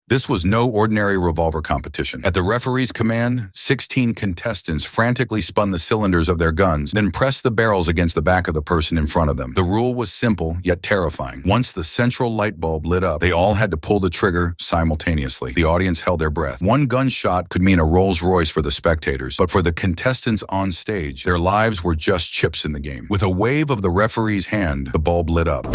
This was no ordinary revolver competition. At the referee's command, 16 contestants frantically spun the cylinders of their guns, then pressed the barrels against the back of the person in front of them. The rule was simple, yet terrifying. Once the central light bulb lit up, they all had to pull the trigger simultaneously. The audience held their breath. One gunshot could mean a Rolls-Royce for the spectators, but for the contestants on stage, their lives were just chips in the game. With a wave of the referee's hand, the bulb lit up.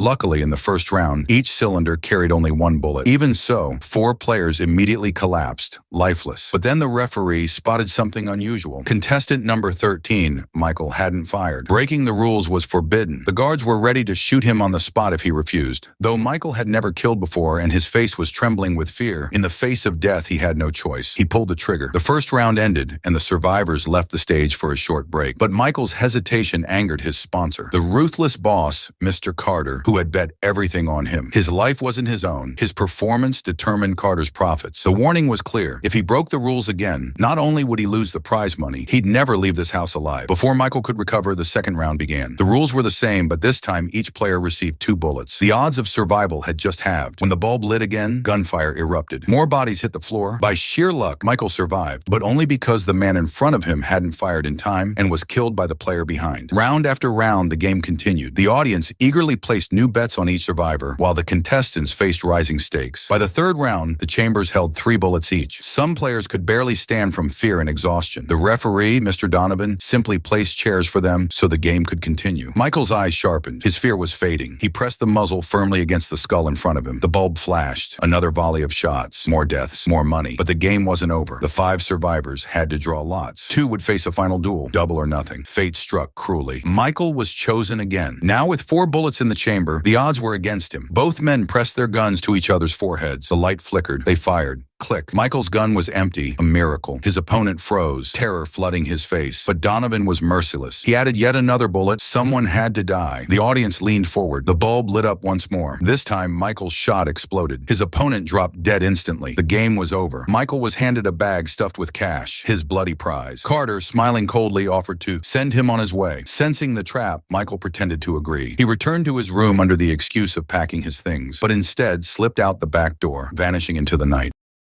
Luckily, in the first round, each cylinder carried only one bullet. Even so, 4 players immediately collapsed, lifeless. But then the referee spotted something unusual. Contestant number 13, Michael, hadn't fired. Breaking the rules was forbidden. The guards were ready to shoot him on the spot if he refused. Though Michael had never killed before and his face was trembling with fear, in the face of death he had no choice. He pulled the trigger. The first round ended, and the survivors left the stage for a short break. But Michael's hesitation angered his sponsor, the ruthless boss, Mr. Carter, who had bet everything on him. His life wasn't his own. His performance determined Carter's profits. The warning was clear. If he broke the rules again, not only would he lose the prize money, he'd never leave this house alive. Before Michael could recover, the second round began. The rules were the same, but this time each player received 2 bullets. The odds of survival had just halved. When the bulb lit again, gunfire erupted. More bodies hit the floor. By sheer luck, Michael survived, but only because the man in front of him hadn't fired in time and was killed by the player behind. Round after round, the game continued. The audience eagerly placed new bets on each survivor, while the contestants faced rising stakes. By the third round, the chambers held 3 bullets each. Some players could barely stand from fear and exhaustion. The referee, Mr. Donovan, simply placed chairs for them so the game could continue. Michael's eyes sharpened. His fear was fading. He pressed the muzzle firmly against the skull in front of him. The bulb flashed. Another volley of shots. More deaths. More money. But the game wasn't over. The 5 survivors had to draw lots. 2 would face a final duel. Double or nothing. Fate struck cruelly. Michael was chosen again. Now with 4 bullets in the chamber, the odds were against him. Both men pressed their guns to each other's foreheads. The light flickered. They fired. Click. Michael's gun was empty, a miracle. His opponent froze, terror flooding his face. But Donovan was merciless. He added yet another bullet. Someone had to die. The audience leaned forward. The bulb lit up once more. This time, Michael's shot exploded. His opponent dropped dead instantly. The game was over. Michael was handed a bag stuffed with cash, his bloody prize. Carter, smiling coldly, offered to send him on his way. Sensing the trap, Michael pretended to agree. He returned to his room under the excuse of packing his things, but instead slipped out the back door, vanishing into the night.